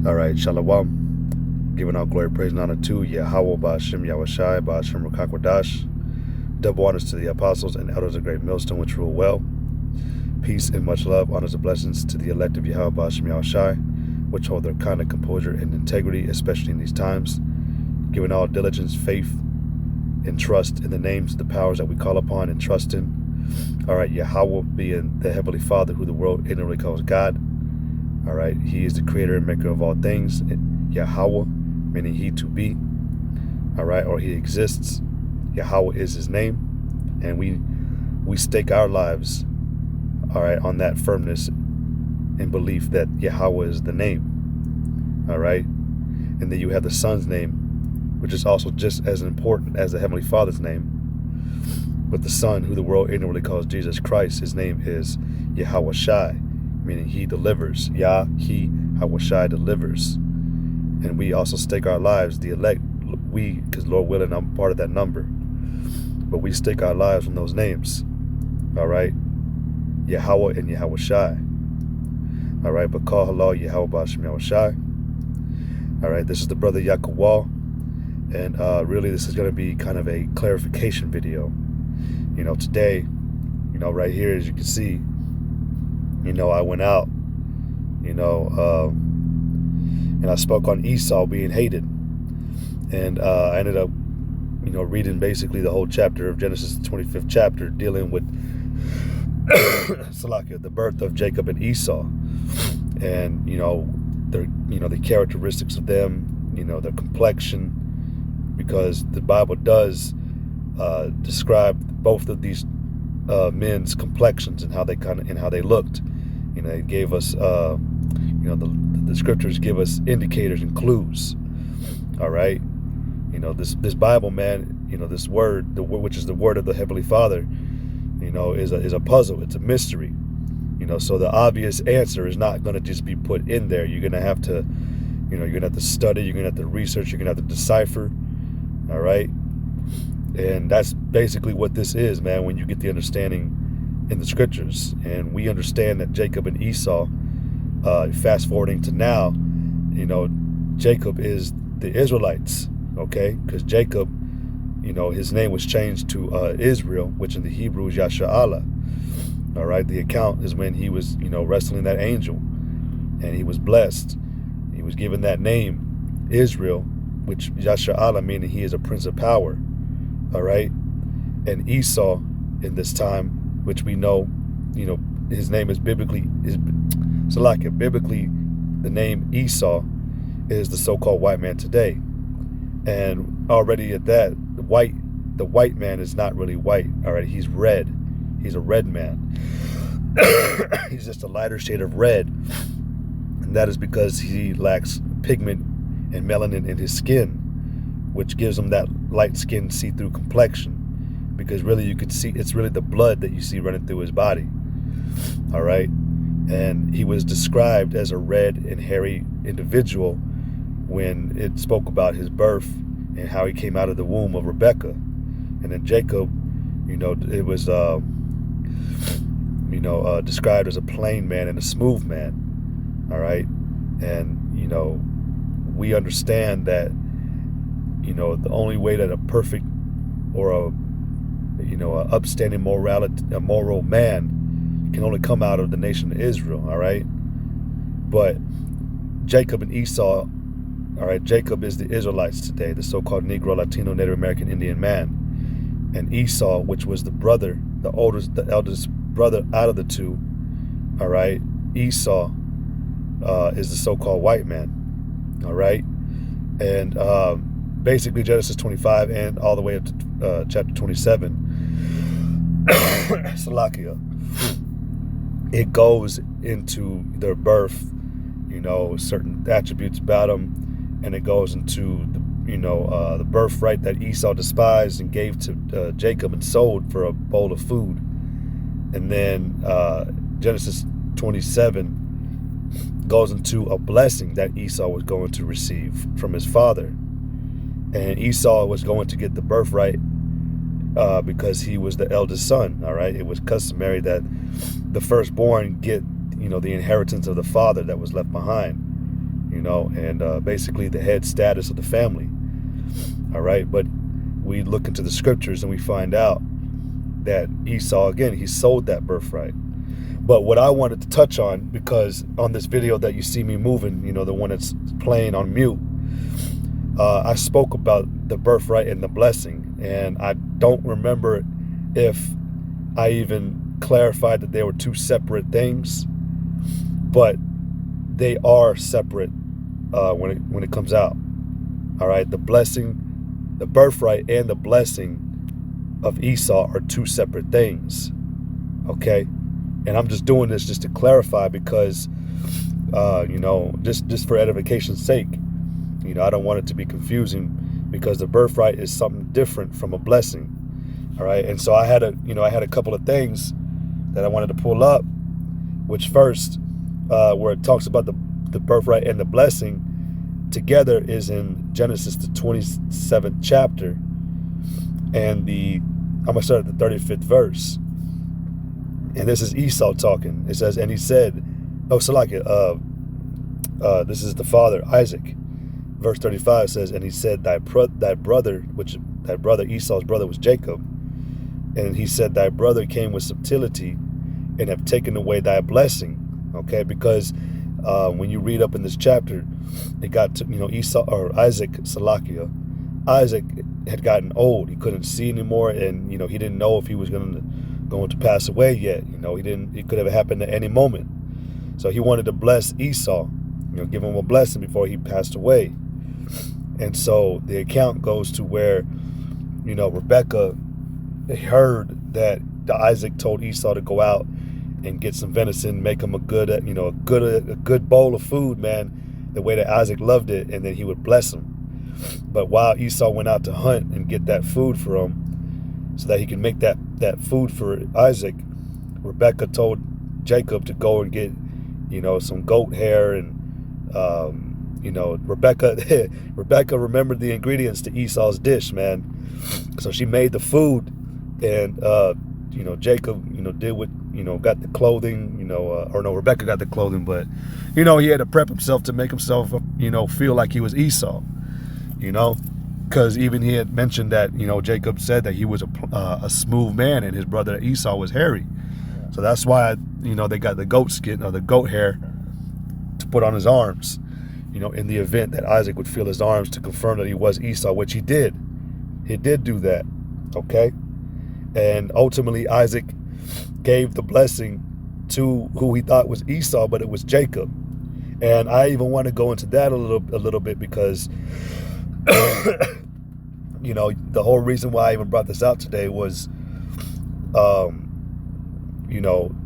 All right, Shalom. Giving all glory, praise, and honor to Yahweh, Ba'ashem, Yahushai, Ba'ashem, Rukakwadash. Double honors to the apostles and elders of Great Millstone, which rule well. Peace and much love, honors and blessings to the elect of Yahweh, Ba'ashem, Yahushai, which hold their kind of composure and integrity, especially in these times. Giving all diligence, faith, and trust in the names, the powers that we call upon and trust in. All right, Yahweh being the Heavenly Father, who the world ignorantly calls God. All right, He is the creator and maker of all things. Yahweh, meaning He to be. All right, or He exists. Yahweh is His name, and we stake our lives, all right, on that firmness and belief that Yahweh is the name. All right, and then you have the Son's name, which is also just as important as the Heavenly Father's name. But the Son, who the world ignorantly calls Jesus Christ, His name is Yahushai, meaning He delivers. Yah, He, Yahushai delivers. And we also stake our lives, the elect, we, because Lord willing, I'm part of that number. But we stake our lives on those names. All right? Yahweh and Yahushai. All right? But call halal Yahweh Ba'ashem Yahushai. All right? This is the brother Yakuwal. And really, this is going to be kind of a clarification video. You know, today, you know, right here, as you can see, you know, I went out, you know, and I spoke on Esau being hated. And I ended up, you know, reading basically the whole chapter of Genesis, the 25th chapter, dealing with Salakia, the birth of Jacob and Esau. And, you know, the characteristics of them, you know, their complexion, because the Bible does describe both of these men's complexions and how they looked. You know, it gave us, you know, the scriptures give us indicators and clues. All right, you know, this Bible, man, you know, this word, which is the word of the Heavenly Father, you know, is a puzzle. It's a mystery. You know, so the obvious answer is not going to just be put in there. You're going to have to, you know, you're going to have to study. You're going to have to research. You're going to have to decipher. All right, and that's basically what this is, man. When you get the understanding in the scriptures, and we understand that Jacob and Esau, fast forwarding to now, you know, Jacob is the Israelites, okay? Because Jacob, you know, his name was changed to Israel, which in the Hebrew is Yasha'Allah. All right, the account is when he was, you know, wrestling that angel, and he was blessed. He was given that name, Israel, which Yasha'Allah, meaning he is a prince of power. All right, and Esau in this time, which we know, you know, his name is biblically, the name Esau is the so-called white man today. And already at that, the white man is not really white. All right, he's red. He's a red man. He's just a lighter shade of red. And that is because he lacks pigment and melanin in his skin, which gives him that light skin see-through complexion. Because really you could see, it's really the blood that you see running through his body. All right. And he was described as a red and hairy individual when it spoke about his birth and how he came out of the womb of Rebekah. And then Jacob, you know, it was, described as a plain man and a smooth man. All right. And, you know, we understand that, you know, the only way that a perfect or a upstanding a moral man can only come out of the nation of Israel, all right? But Jacob and Esau, all right, Jacob is the Israelites today, the so-called Negro, Latino, Native American, Indian man. And Esau, which was the brother, the eldest brother out of the two, all right? Esau is the so-called white man, all right? And basically Genesis 25 and all the way up to chapter 27, Salakia, it goes into their birth, you know, certain attributes about them, and it goes into the birthright that Esau despised and gave to Jacob and sold for a bowl of food. And then Genesis 27 goes into a blessing that Esau was going to receive from his father. And Esau was going to get the birthright because he was the eldest son, all right? It was customary that the firstborn get, you know, the inheritance of the father that was left behind. and basically the head status of the family. All right. But we look into the scriptures and we find out that Esau, again, he sold that birthright. But what I wanted to touch on, because on this video that you see me moving, the one that's playing on mute, I spoke about the birthright and the blessing. And I don't remember if I even clarified that they were two separate things, but they are separate when it comes out. All right, the blessing, the birthright and the blessing of Esau are two separate things. Okay, and I'm just doing this just to clarify because, just for edification's sake, I don't want it to be confusing, because the birthright is something different from a blessing. All right, and so I had a couple of things that I wanted to pull up, which first, where it talks about the birthright and the blessing together, is in Genesis, the 27th chapter, and I'm gonna start at the 35th verse, and this is Esau talking. It says, and he said, this is the father, Isaac. Verse 35 says, and he said, thy brother, Esau's brother was Jacob, and he said, thy brother came with subtlety and have taken away thy blessing. Okay, because when you read up in this chapter, it got to, Isaac had gotten old. He couldn't see anymore, and he didn't know if he was going to pass away yet. It could have happened at any moment. So he wanted to bless Esau, give him a blessing before he passed away. And so the account goes to where, Rebecca heard that Isaac told Esau to go out and get some venison, make him a good bowl of food, man, the way that Isaac loved it, and then he would bless him. But while Esau went out to hunt and get that food for him, so that he could make that food for Isaac, Rebecca told Jacob to go and get, some goat hair, and Rebecca remembered the ingredients to Esau's dish, man. So she made the food, and Jacob, did what, got the clothing, or no, Rebecca got the clothing, but he had to prep himself to make himself, feel like he was Esau, because even he had mentioned that, Jacob said that he was a smooth man and his brother Esau was hairy. So that's why, they got the goat skin or the goat hair to put on his arms, in the event that Isaac would feel his arms to confirm that he was Esau, which he did. He did do that, okay? And ultimately, Isaac gave the blessing to who he thought was Esau, but it was Jacob. And I even want to go into that a little bit, because, the whole reason why I even brought this out today was,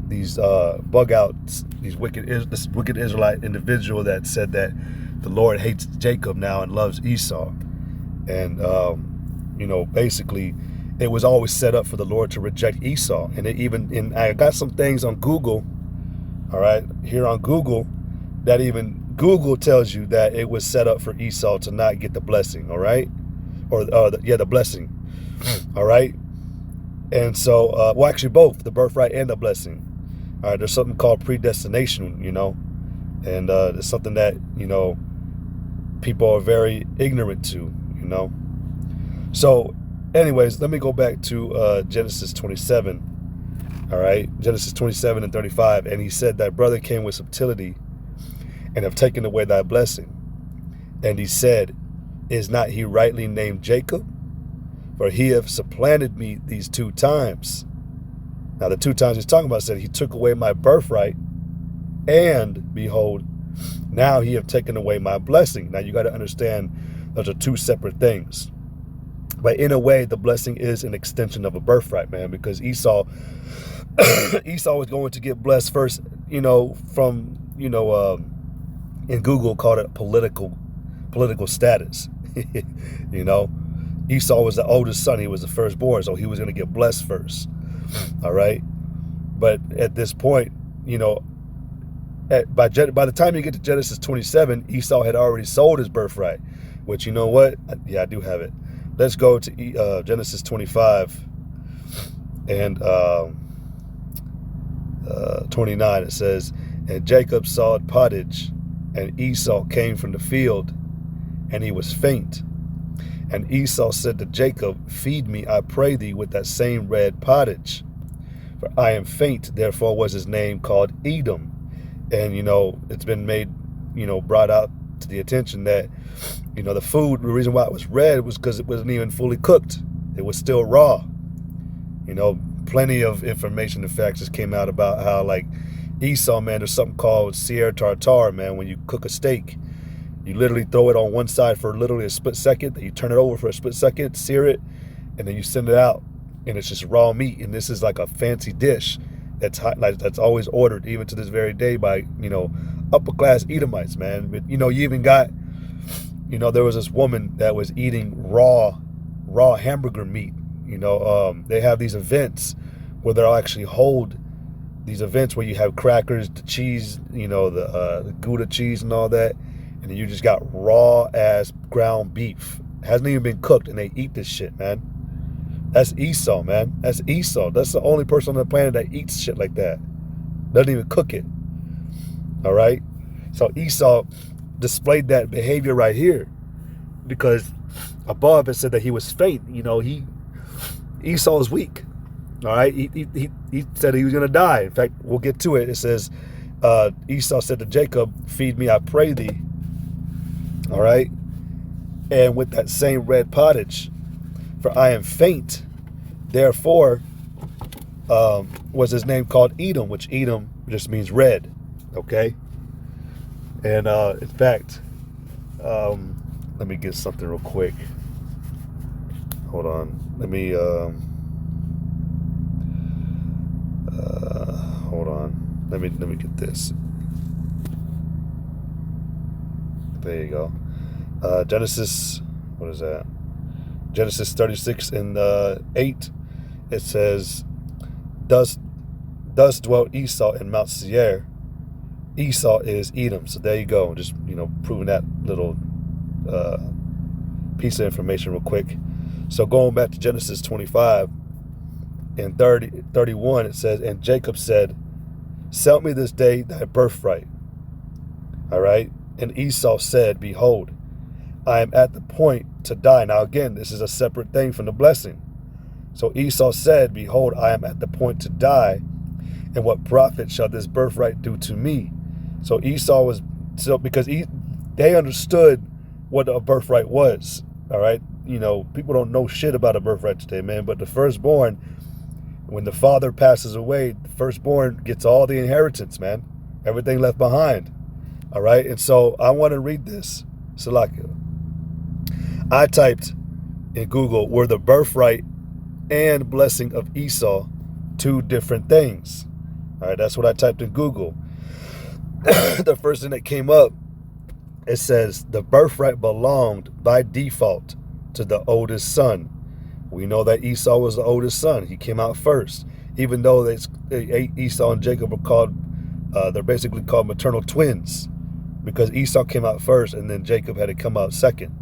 these bug outs, this wicked Israelite individual that said that the Lord hates Jacob now and loves Esau. And, basically, it was always set up for the Lord to reject Esau. And I got some things on Google, all right, here on Google, that even Google tells you that it was set up for Esau to not get the blessing, all right? The blessing, all right? And so, actually both, the birthright and the blessing. All right, there's something called predestination, and it's something that, people are very ignorant to, So, anyways, let me go back to Genesis 27, all right? Genesis 27 and 35, and he said, thy brother came with subtlety and have taken away thy blessing. And he said, is not he rightly named Jacob? For he hath supplanted me these 2 times. Now, the 2 times he's talking about said, he took away my birthright, and behold, now he have taken away my blessing. Now, you got to understand, those are 2 separate things. But in a way, the blessing is an extension of a birthright, man, because Esau was going to get blessed first, from, in Google called it political status. Esau was the oldest son. He was the firstborn, so he was going to get blessed first. All right. But at this point, by the time you get to Genesis 27, Esau had already sold his birthright, which, you know what? Yeah, I do have it. Let's go to Genesis 25 and 29. It says, and Jacob sawed pottage And Esau came from the field, and he was faint. And Esau said to Jacob, feed me, I pray thee, with that same red pottage. For I am faint, therefore was his name called Edom. And, it's been made, brought out to the attention that, the food, the reason why it was red was because it wasn't even fully cooked. It was still raw. Plenty of information and facts just came out about how, like, Esau, man, there's something called sear tartare, man. When you cook a steak, you literally throw it on one side for literally a split second, then you turn it over for a split second, sear it, and then you send it out, and it's just raw meat. And this is like a fancy dish that's hot, like, that's always ordered, even to this very day, by upper class Edomites, man. But you even got, there was this woman that was eating raw hamburger meat. They have these events where they'll actually hold these events where you have crackers, the cheese, the Gouda cheese and all that, and then you just got raw ass ground beef. It hasn't even been cooked, and they eat this shit, man. That's Esau, man. That's Esau. That's the only person on the planet that eats shit like that. Doesn't even cook it. All right? So Esau displayed that behavior right here, because above it said that he was faint. Esau is weak. All right? He said he was going to die. In fact, we'll get to it. It says, Esau said to Jacob, feed me, I pray thee. All right? And with that same red pottage, for I am faint, therefore was his name called Edom, which Edom just means red. Okay? And in fact, let me get something real quick. Hold on. Let me hold on. Let me get this. There you go. Genesis, what is that? Genesis 36 and 8. It says, Thus dwelt Esau in Mount Seir. Esau is Edom. So there you go. Just, proving that little piece of information real quick. So going back to Genesis 25 and 31, it says, and Jacob said, sell me this day thy birthright. All right. And Esau said, behold, I am at the point to die. Now again, this is a separate thing from the blessing. So Esau said, behold, I am at the point to die, and what profit shall this birthright do to me? So Esau was, because they understood what a birthright was. All right. People don't know shit about a birthright today, man. But the firstborn, when the father passes away, the firstborn gets all the inheritance, man. Everything left behind. All right. And so I want to read this. Salakia. I typed in Google, were the birthright and blessing of Esau two different things? All right. That's what I typed in Google. The first thing that came up, it says the birthright belonged by default to the oldest son. We know that Esau was the oldest son. He came out first, even though Esau and Jacob are called, they're basically called maternal twins, because Esau came out first and then Jacob had to come out second.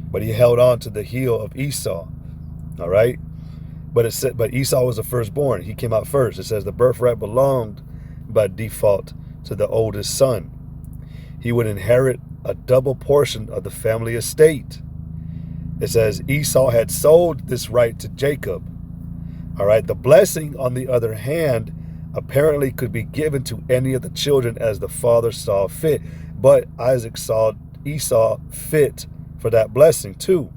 But he held on to the heel of Esau. All right. But Esau was the firstborn. He came out first. It says the birthright belonged by default to the oldest son. He would inherit a double portion of the family estate. It says Esau had sold this right to Jacob. All right. The blessing, on the other hand, apparently could be given to any of the children as the father saw fit. But Isaac saw Esau fit for that blessing too,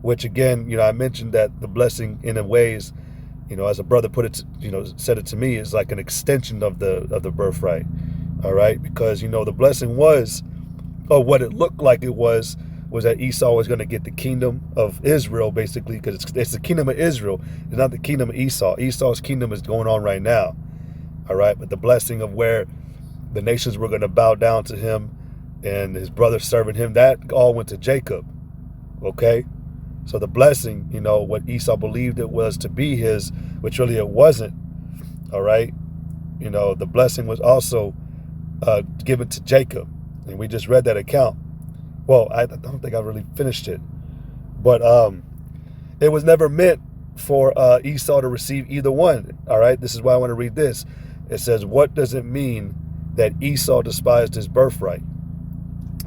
which again, I mentioned that the blessing in a ways, as a brother put it, said it to me, is like an extension of the birthright. All right. Because, the blessing was, or what it looked like it was that Esau was going to get the kingdom of Israel, basically, because it's the kingdom of Israel. It's not the kingdom of Esau. Esau's kingdom is going on right now. All right. But the blessing of where the nations were going to bow down to him and his brothers serving him, that all went to Jacob. Okay. So the blessing, what Esau believed it was to be his, which really it wasn't. All right. The blessing was also given to Jacob. And we just read that account. Well, I don't think I really finished it. But it was never meant for Esau to receive either one. All right. This is why I want to read this. It says, what does it mean that Esau despised his birthright?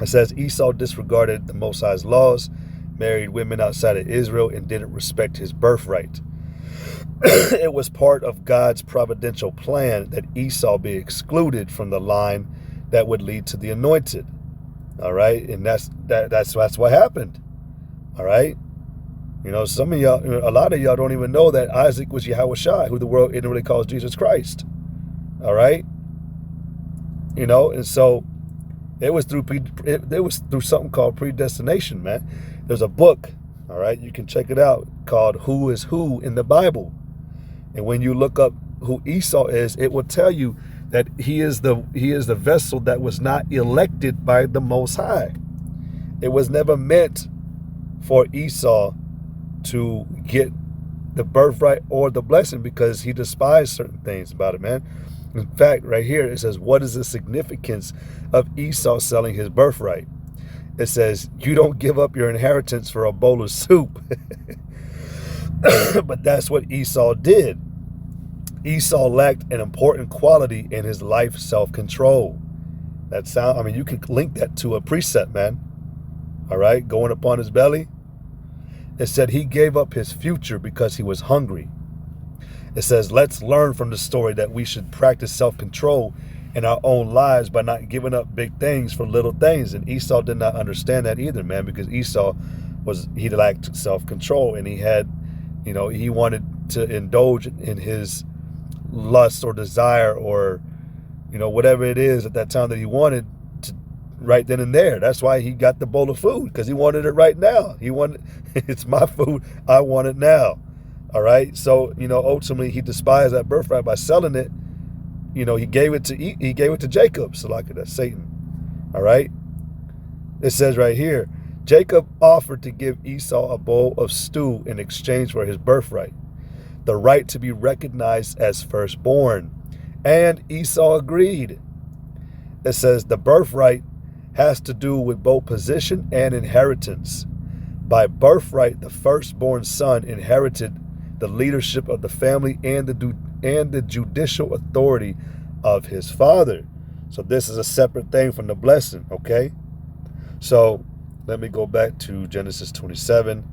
It says Esau disregarded the Most High's laws, married women outside of Israel, and didn't respect his birthright. It was part of God's providential plan that Esau be excluded from the line that would lead to the anointed. All right, and that's what happened. All right, you know, some of y'all, a lot of y'all don't even know that Isaac was Yahushua, who the world ignorantly calls Jesus Christ. All right, you know, and so it was through something called predestination, man. There's a book, all right, you can check it out, called Who is Who in the Bible. And when you look up who Esau is, it will tell you that he is the vessel that was not elected by the Most High. It was never meant for Esau to get the birthright or the blessing because he despised certain things about it, man. In fact, right here, it says, what is the significance of Esau selling his birthright? It says, you don't give up your inheritance for a bowl of soup. But that's what Esau did. Esau lacked an important quality in his life, self-control. I mean, you can link that to a precept, man. All right, going upon his belly. It said he gave up his future because he was hungry. It says, let's learn from the story that we should practice self-control in our own lives by not giving up big things for little things. And Esau did not understand that either, man, because he lacked self-control, and he had, you know, he wanted to indulge in his lust or desire or, you know, whatever it is at that time that he wanted to right then and there. That's why he got the bowl of food, because he wanted it right now. It's my food, I want it now. All right. So, you know, ultimately he despised that birthright by selling it. You know, he gave it to Jacob. So like that's Satan. All right. It says right here, Jacob offered to give Esau a bowl of stew in exchange for his birthright, the right to be recognized as firstborn. And Esau agreed. It says the birthright has to do with both position and inheritance. By birthright, the firstborn son inherited the leadership of the family and the judicial authority of his father. So this is a separate thing from the blessing, okay? So let me go back to Genesis 27.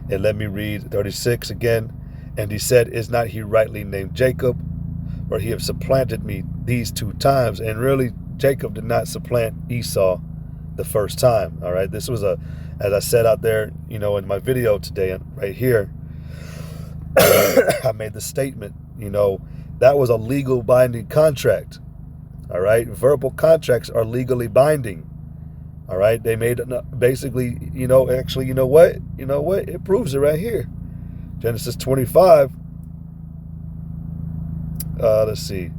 And let me read 36 again. And he said, is not he rightly named Jacob? For he have supplanted me these 2 times. And really, Jacob did not supplant Esau the first time. All right. This was as I said out there, you know, in my video today, right here, I made the statement, you know, that was a legal binding contract. All right. Verbal contracts are legally binding. All right. They made basically, you know, actually, you know what? It proves it right here. Genesis 25. Let's see.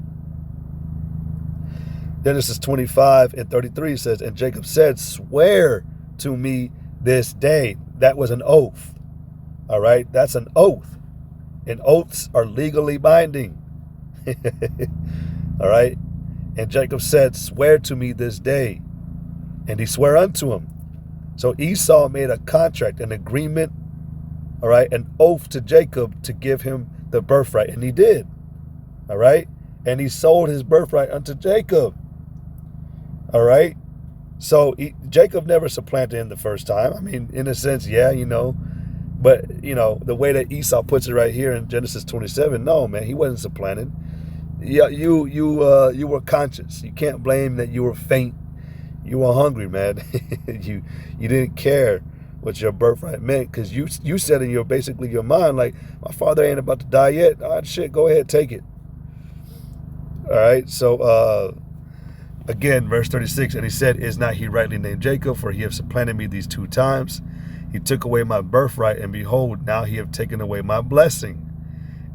Genesis 25 and 33 says, and Jacob said, swear to me this day. That was an oath. All right. That's an oath. And oaths are legally binding. All right. And Jacob said, swear to me this day. And he swore unto him. So Esau made a contract, an agreement, all right, an oath to Jacob to give him the birthright. And he did. All right. And he sold his birthright unto Jacob. All right. So Jacob never supplanted him the first time. I mean, in a sense, yeah, you know. But, you know, the way that Esau puts it right here in Genesis 27, no, man, he wasn't supplanted. Yeah, you were conscious. You can't blame that you were faint. You were hungry, man. you didn't care what your birthright meant, because you said in your mind, like, my father ain't about to die yet. All right, shit, go ahead, take it. All right, so again, verse 36, and he said, is not he rightly named Jacob? For he have supplanted me these 2 times. He took away my birthright, and behold, now he have taken away my blessing.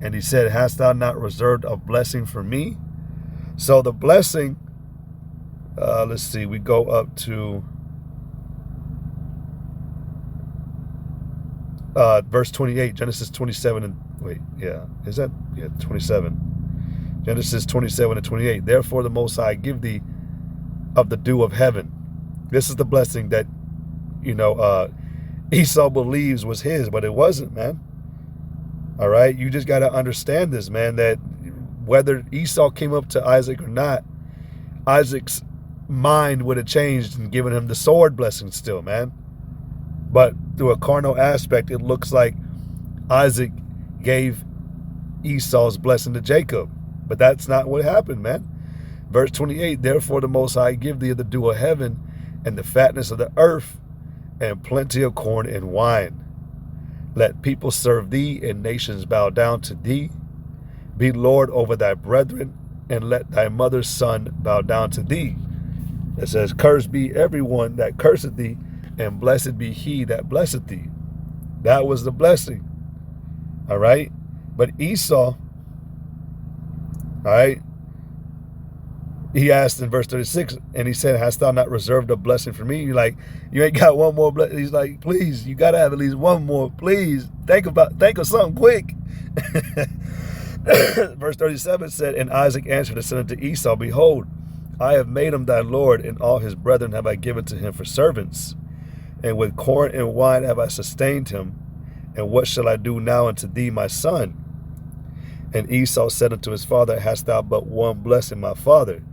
And he said, hast thou not reserved a blessing for me? So the blessing, let's see, we go up to verse 28, Genesis 27 and wait, yeah, is that? Yeah, 27. Genesis 27 and 28. Therefore the Most High give thee of the dew of heaven. This is the blessing that, you know, Esau believes was his, but it wasn't, man. All right, you just got to understand this, man, that whether Esau came up to Isaac or not, Isaac's mind would have changed and given him the sword blessing still, man. But through a carnal aspect, it looks like Isaac gave Esau's blessing to Jacob. But that's not what happened, man. Verse 28, therefore the Most High give thee the dew of heaven and the fatness of the earth and plenty of corn and wine. Let people serve thee and nations bow down to thee. Be Lord over thy brethren, and let thy mother's son bow down to thee. It says, cursed be everyone that curseth thee, and blessed be he that blesseth thee. That was the blessing. All right. But Esau, all right, he asked in verse 36, and he said, hast thou not reserved a blessing for me? You're like, you ain't got one more blessing. He's like, please, you got to have at least one more. Please, think of something quick. Verse 37 said, and Isaac answered and said unto Esau, behold, I have made him thy Lord, and all his brethren have I given to him for servants. And with corn and wine have I sustained him. And what shall I do now unto thee, my son? And Esau said unto his father, hast thou but one blessing, my father?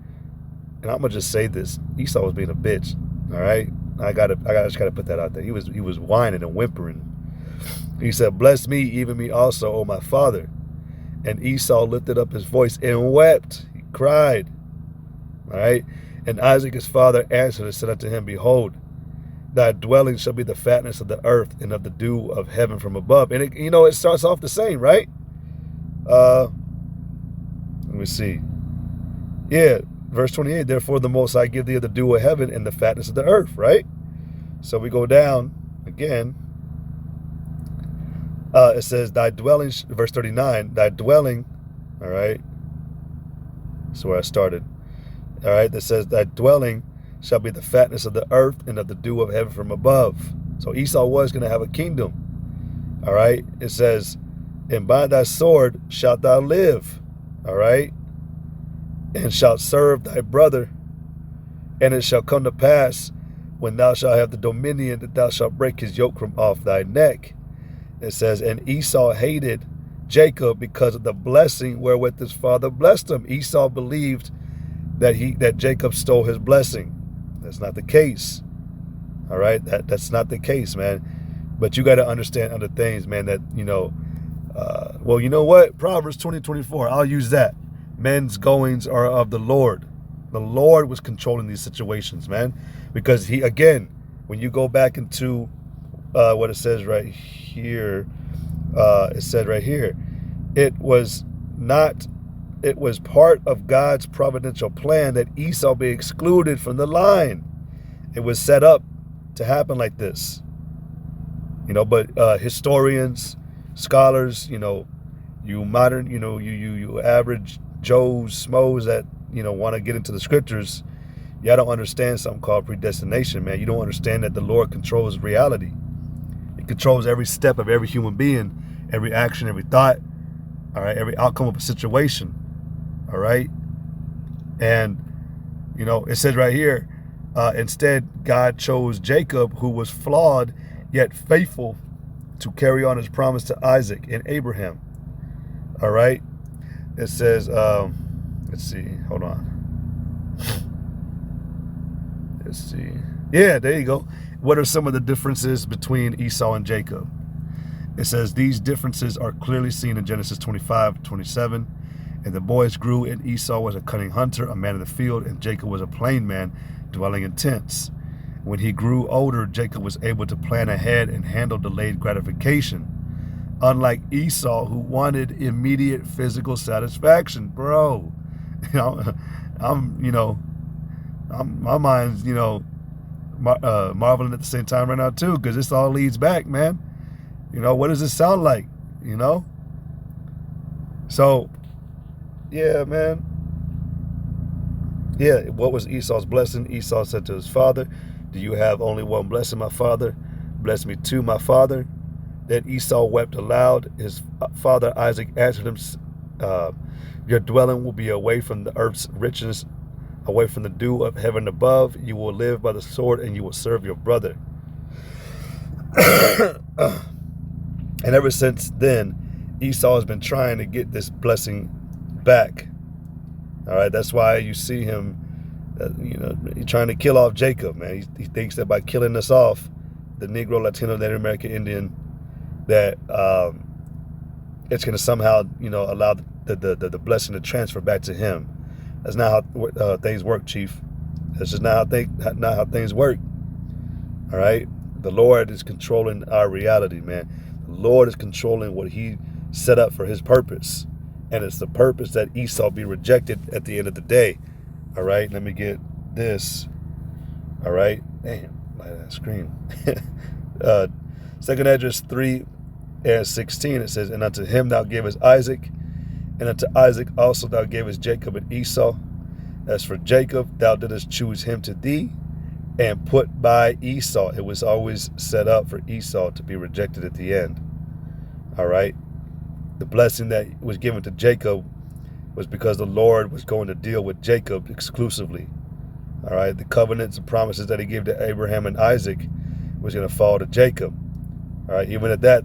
And I'm gonna just say this: Esau was being a bitch. All right, I just gotta put that out there. He was whining and whimpering. He said, bless me, even me also, O my father. And Esau lifted up his voice and wept. He cried. All right. And Isaac his father answered and said unto him, behold, thy dwelling shall be the fatness of the earth and of the dew of heaven from above. And it starts off the same, right? Let me see. Yeah, verse 28, therefore the Most High give thee the dew of heaven and the fatness of the earth, right? So we go down again. It says, thy dwelling, verse 39, thy dwelling, all right? That's where I started. All right, that says, thy dwelling shall be the fatness of the earth and of the dew of heaven from above. So Esau was going to have a kingdom. All right, it says, and by thy sword shalt thou live. All right, and shalt serve thy brother. And it shall come to pass, when thou shalt have the dominion, that thou shalt break his yoke from off thy neck. It says, and Esau hated Jacob because of the blessing wherewith his father blessed him. Esau believed that Jacob stole his blessing. That's not the case. All right, that's not the case, man. But you got to understand other things, man. That well, you know what? Proverbs 20:24. I'll use that. Men's goings are of the Lord. The Lord was controlling these situations, man. Because he, again, when you go back into what it says right here, it said right here, it was part of God's providential plan that Esau be excluded from the line. It was set up to happen like this. But historians, scholars, you modern, you average Joes, Schmoes that, want to get into the scriptures, y'all don't understand something called predestination, man. You don't understand that the Lord controls reality. He controls every step of every human being, every action, every thought, all right, every outcome of a situation, all right? And, it says right here, instead, God chose Jacob, who was flawed, yet faithful, to carry on his promise to Isaac and Abraham, all right? It says, let's see, hold on. Let's see. Yeah, there you go. What are some of the differences between Esau and Jacob? It says, these differences are clearly seen in Genesis 25:27. And the boys grew, and Esau was a cunning hunter, a man of the field, and Jacob was a plain man, dwelling in tents. When he grew older, Jacob was able to plan ahead and handle delayed gratification. Unlike Esau, who wanted immediate physical satisfaction. Bro, my mind's, marveling at the same time right now too, because this all leads back, man. What does this sound like? So, yeah, man. Yeah, what was Esau's blessing? Esau said to his father, do you have only one blessing, my father? Bless me too, my father. Then Esau wept aloud. His father Isaac answered him, your dwelling will be away from the earth's richness, away from the dew of heaven above. You will live by the sword, and you will serve your brother. And ever since then, Esau has been trying to get this blessing back. All right, that's why you see him He's trying to kill off Jacob, man. He thinks that by killing us off, the Negro, Latino, Native American, Indian, that it's going to somehow, allow the blessing to transfer back to him. That's not how things work, Chief. That's just not how things work. All right? The Lord is controlling our reality, man. The Lord is controlling what he set up for his purpose. And it's the purpose that Esau be rejected at the end of the day. All right? Let me get this. All right? Damn, that screen. 2nd Esdras 3:16, it says, and unto him thou gavest Isaac, and unto Isaac also thou gavest Jacob and Esau. As for Jacob, thou didst choose him to thee, and put by Esau. It was always set up for Esau to be rejected at the end. All right? The blessing that was given to Jacob was because the Lord was going to deal with Jacob exclusively. All right? The covenants and promises that he gave to Abraham and Isaac was going to fall to Jacob. All right? Even at that,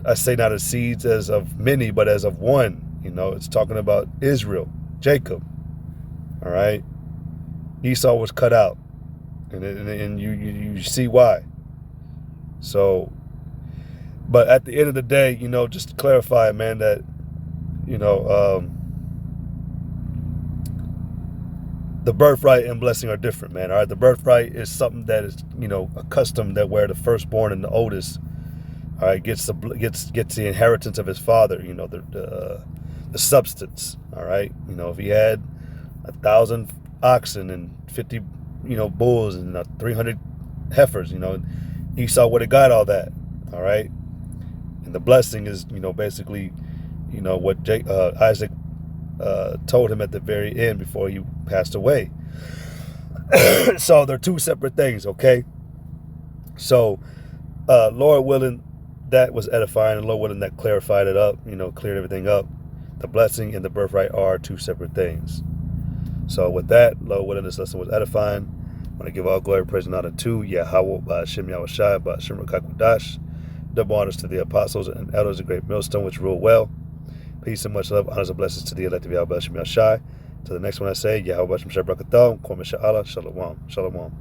I say not as seeds as of many, but as of one. It's talking about Israel, Jacob. All right? Esau was cut out, and you see why. So, but at the end of the day, just to clarify, man, that the birthright and blessing are different, man. All right, the birthright is something that is a custom that where the firstborn and the oldest, all right, gets the inheritance of his father. The substance. All right, if he had 1,000 oxen and 50 bulls and 300 heifers, Esau would have got all that. All right, and the blessing is basically what Isaac told him at the very end before he passed away. So they're two separate things. Okay, so Lord willing, that was edifying, and Lord willing, that clarified it up, cleared everything up. The blessing and the birthright are two separate things. So with that, Lord willing, this lesson was edifying. I want to give all glory, praise, and honor to Yahweh, Ba'ashem Yahushai, Ba'ashem Rakakwadash. Double honors to the apostles and elders of great millstone, which rule well. Peace and much love, honors and blessings to the elect of Yahweh, Ba'ashem Yahushai. To the next one I say, Yahweh, Ba'ashem Shabrakatah, Kwame Sha'ala, Shalom, Shalom.